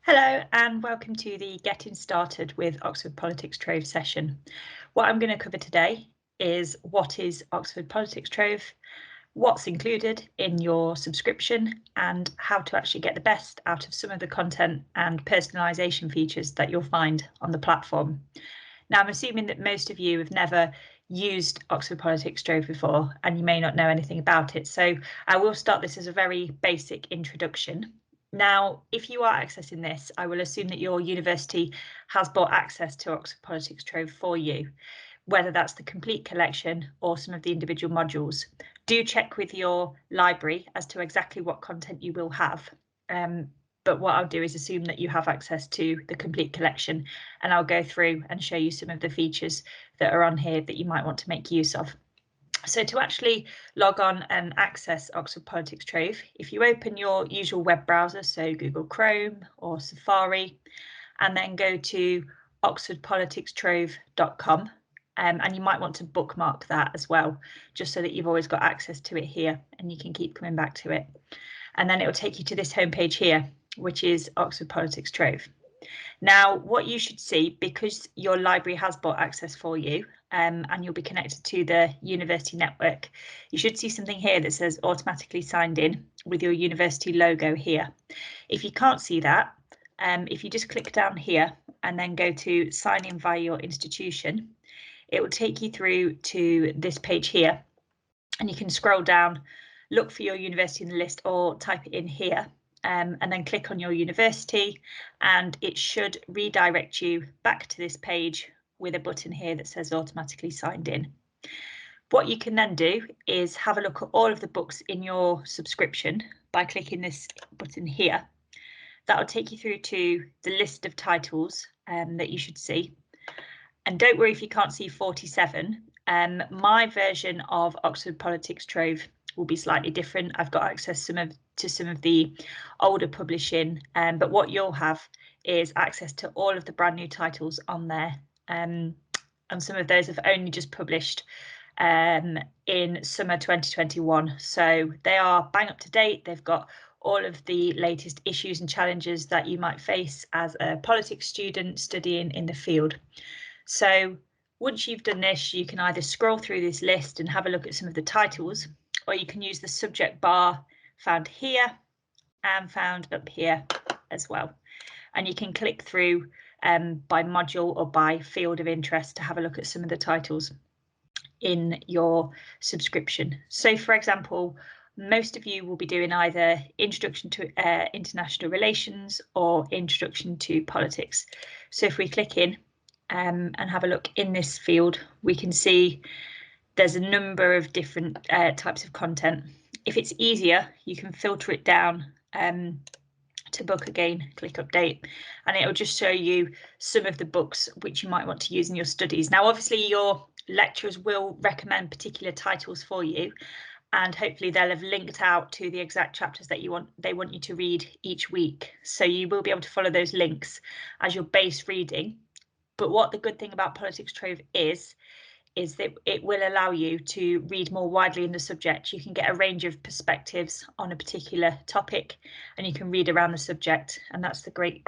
Hello and welcome to the Getting Started with Oxford Politics Trove session. What I'm going to cover today is what is Oxford Politics Trove, what's included in your subscription and how to actually get the best out of some of the content and personalisation features that you'll find on the platform. Now, I'm assuming that most of you have never used Oxford Politics Trove before and you may not know anything about it, so I will start this as a very basic introduction. Now, if you are accessing this, I will assume that your university has bought access to Oxford Politics Trove for you, whether that's the complete collection or some of the individual modules. Do check with your library as to exactly what content you will have. But what I'll do is assume that you have access to the complete collection, and I'll go through and show you some of the features that are on here that you might want to make use of. So to actually log on and access Oxford Politics Trove, if you open your usual web browser, so Google Chrome or Safari, and then go to oxfordpoliticstrove.com, and you might want to bookmark that as well, just so that you've always got access to it here and you can keep coming back to it. And then it will take you to this homepage here, which is Oxford Politics Trove. Now, what you should see, because your library has bought access for you, and you'll be connected to the university network, you should see something here that says automatically signed in with your university logo here. If you can't see that, if you just click down here and then go to sign in via your institution, it will take you through to this page here, and you can scroll down, look for your university in the list or type it in here. And then click on your university and it should redirect you back to this page with a button here that says automatically signed in. What you can then do is have a look at all of the books in your subscription by clicking this button here. That will take you through to the list of titles that you should see. And don't worry if you can't see 47. My version of Oxford Politics Trove will be slightly different. I've got access to some of the older publishing, but what you'll have is access to all of the brand new titles on there, and some of those have only just published in summer 2021, so they are bang up to date. They've got all of the latest issues and challenges that you might face as a politics student studying in the field. So once you've done this, you can either scroll through this list and have a look at some of the titles, or you can use the subject bar found here and found up here as well. And you can click through by module or by field of interest to have a look at some of the titles in your subscription. So for example, most of you will be doing either Introduction to International Relations or Introduction to Politics. So if we click in and have a look in this field, we can see there's a number of different types of content. If it's easier, you can filter it down to book again, click update, and it'll just show you some of the books which you might want to use in your studies. Now, obviously, your lecturers will recommend particular titles for you, and hopefully they'll have linked out to the exact chapters that they want you to read each week. So you will be able to follow those links as your base reading. But what the good thing about Politics Trove is that it will allow you to read more widely in the subject. You can get a range of perspectives on a particular topic and you can read around the subject. And that's the great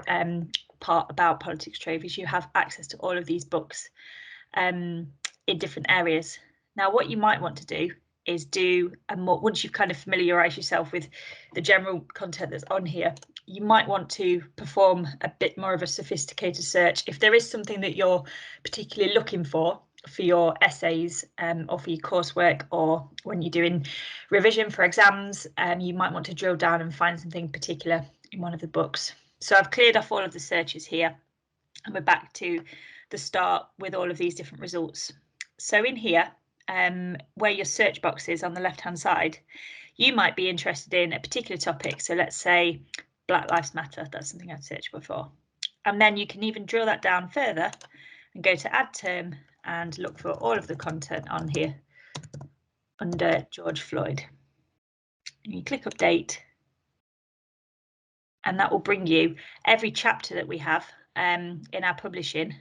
part about Politics Trove, is you have access to all of these books in different areas. Now, what you might want to do is once you've kind of familiarised yourself with the general content that's on here, you might want to perform a bit more of a sophisticated search. If there is something that you're particularly looking for your essays or for your coursework, or when you're doing revision for exams, you might want to drill down and find something particular in one of the books. So I've cleared off all of the searches here and we're back to the start with all of these different results. So in here, where your search box is on the left hand side, you might be interested in a particular topic. So let's say Black Lives Matter, that's something I've searched before. And then you can even drill that down further and go to add term and look for all of the content on here under George Floyd. And you click update and that will bring you every chapter that we have in our publishing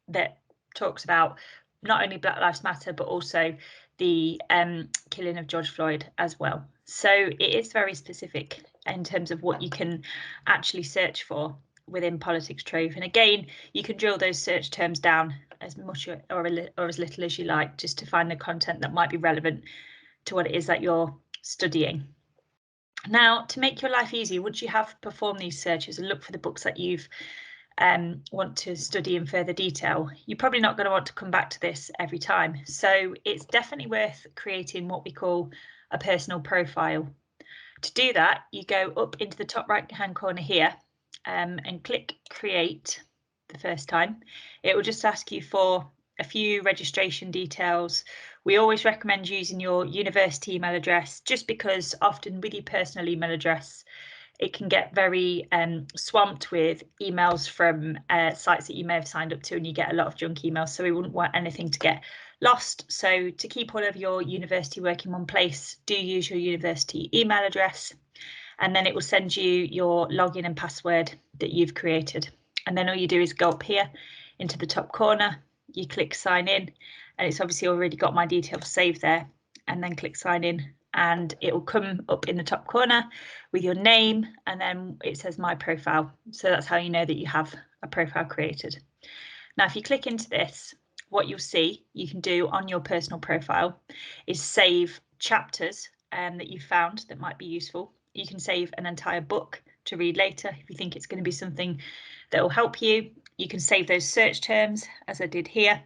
that talks about not only Black Lives Matter, but also the killing of George Floyd as well. So it is very specific in terms of what you can actually search for. within Politics Trove. And again, you can drill those search terms down as much or as little as you like, just to find the content that might be relevant to what it is that you're studying. Now, to make your life easy, once you have performed these searches and look for the books that you've want to study in further detail, you're probably not going to want to come back to this every time. So it's definitely worth creating what we call a personal profile. To do that, you go up into the top right hand corner here and click create the first time. It will just ask you for a few registration details. We always recommend using your university email address, just because often with your personal email address, it can get very swamped with emails from sites that you may have signed up to, and you get a lot of junk emails. So we wouldn't want anything to get lost. So to keep all of your university work in one place, do use your university email address, and then it will send you your login and password that you've created. And then all you do is go up here into the top corner, you click sign in, and it's obviously already got my details saved there, and then click sign in, and it will come up in the top corner with your name, and then it says my profile. So that's how you know that you have a profile created. Now, if you click into this, what you'll see you can do on your personal profile is save chapters that you found that might be useful. You can save an entire book to read later if you think it's going to be something that will help you. You can save those search terms, as I did here,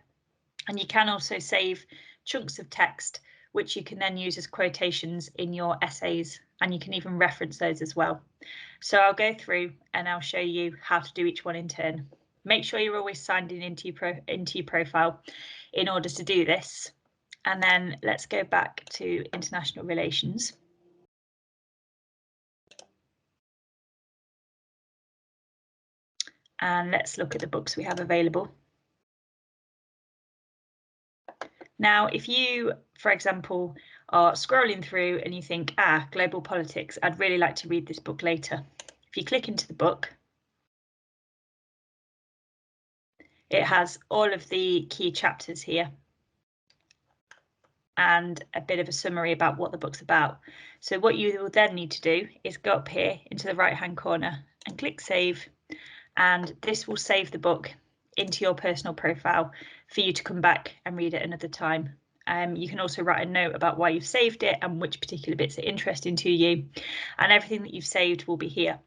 and you can also save chunks of text which you can then use as quotations in your essays, and you can even reference those as well. So I'll go through and I'll show you how to do each one in turn. Make sure you're always signed in into your profile in order to do this. And then let's go back to international relations. And let's look at the books we have available. Now, if you, for example, are scrolling through and you think, global politics, I'd really like to read this book later. If you click into the book, it has all of the key chapters here and a bit of a summary about what the book's about. So what you will then need to do is go up here into the right hand corner and click save, and this will save the book into your personal profile for you to come back and read it another time. You can also write a note about why you've saved it and which particular bits are interesting to you, and everything that you've saved will be here.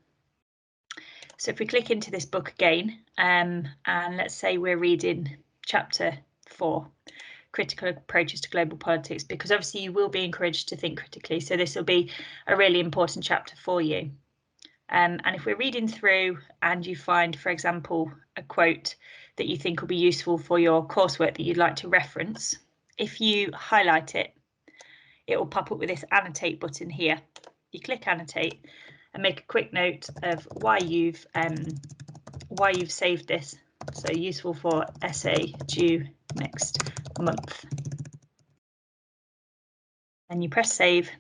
So if we click into this book again, and let's say we're reading chapter 4, critical approaches to global politics, because obviously you will be encouraged to think critically, so this will be a really important chapter for you. And if we're reading through and you find, for example, a quote that you think will be useful for your coursework that you'd like to reference, if you highlight it, it will pop up with this annotate button here. You click annotate and make a quick note of why you've saved this. So useful for essay due next month. And you press save.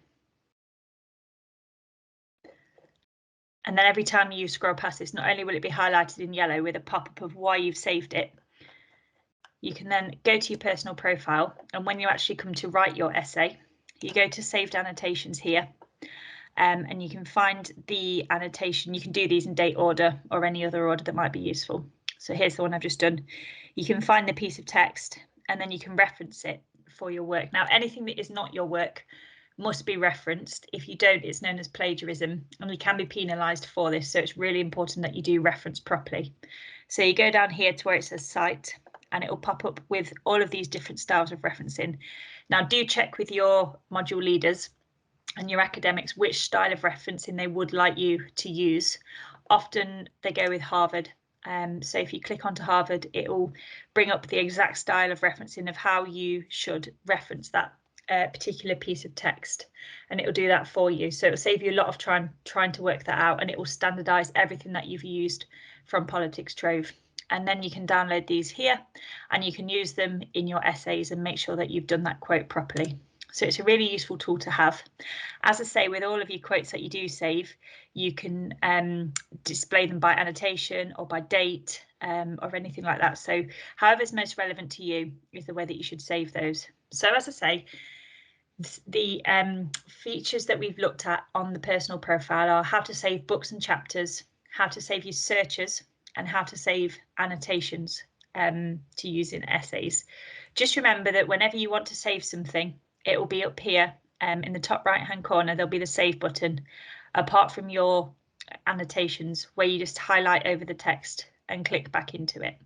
And then every time you scroll past this, not only will it be highlighted in yellow with a pop-up of why you've saved it, you can then go to your personal profile, and when you actually come to write your essay, you go to saved annotations here, and you can find the annotation. You can do these in date order or any other order that might be useful. So here's the one I've just done. You can find the piece of text and then you can reference it for your work. Now, anything that is not your work must be referenced. If you don't, it's known as plagiarism, and you can be penalised for this. So it's really important that you do reference properly. So you go down here to where it says cite, and it will pop up with all of these different styles of referencing. Now, do check with your module leaders and your academics which style of referencing they would like you to use. Often they go with Harvard. So if you click onto Harvard, it will bring up the exact style of referencing of how you should reference that particular piece of text, and it will do that for you. So it will save you a lot of trying to work that out, and it will standardize everything that you've used from Politics Trove. And then you can download these here and you can use them in your essays and make sure that you've done that quote properly. So it's a really useful tool to have. As I say, with all of your quotes that you do save, you can display them by annotation or by date or anything like that. So however's most relevant to you is the way that you should save those. So as I say, the features that we've looked at on the personal profile are how to save books and chapters, how to save your searches, and how to save annotations to use in essays. Just remember that whenever you want to save something, it will be up here in the top right hand corner. There'll be the save button, apart from your annotations, where you just highlight over the text and click back into it.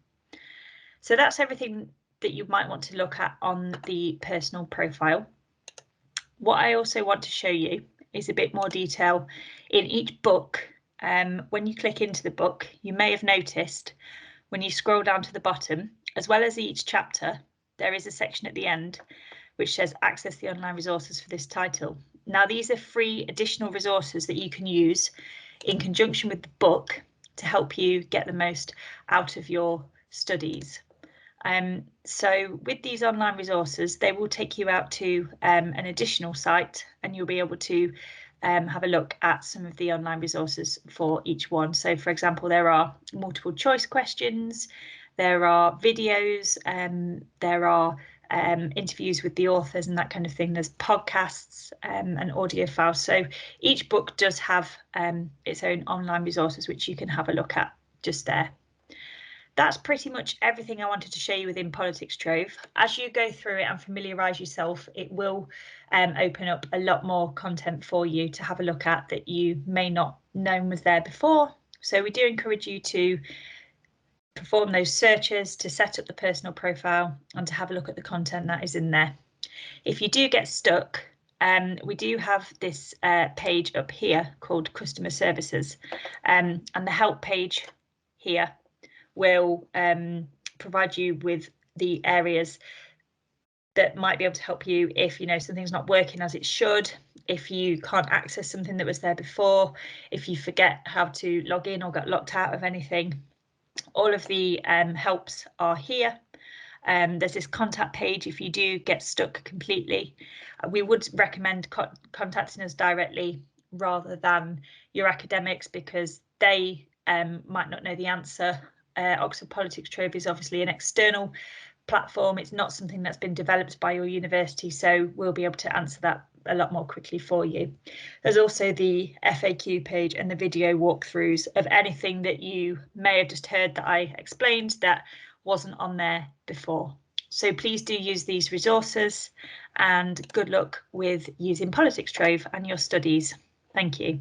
So that's everything that you might want to look at on the personal profile. What I also want to show you is a bit more detail in each book. When you click into the book, you may have noticed when you scroll down to the bottom, as well as each chapter, there is a section at the end which says access the online resources for this title. Now, these are free additional resources that you can use in conjunction with the book to help you get the most out of your studies. So with these online resources, they will take you out to an additional site, and you'll be able to have a look at some of the online resources for each one. So, for example, there are multiple choice questions, there are videos, there are interviews with the authors and that kind of thing. There's podcasts and audio files. So each book does have its own online resources, which you can have a look at just there. That's pretty much everything I wanted to show you within Politics Trove. As you go through it and familiarise yourself, it will open up a lot more content for you to have a look at that you may not know was there before. So we do encourage you to perform those searches, to set up the personal profile, and to have a look at the content that is in there. If you do get stuck, we do have this page up here called Customer Services, and the help page here will provide you with the areas that might be able to help you if you know something's not working as it should, if you can't access something that was there before, if you forget how to log in or got locked out of anything. All of the helps are here. There's this contact page if you do get stuck completely. We would recommend contacting us directly rather than your academics, because they might not know the answer. Oxford Politics Trove is obviously an external platform. It's not something that's been developed by your university, so we'll be able to answer that a lot more quickly for you. There's also the FAQ page and the video walkthroughs of anything that you may have just heard that I explained that wasn't on there before. So please do use these resources, and good luck with using Politics Trove and your studies. Thank you.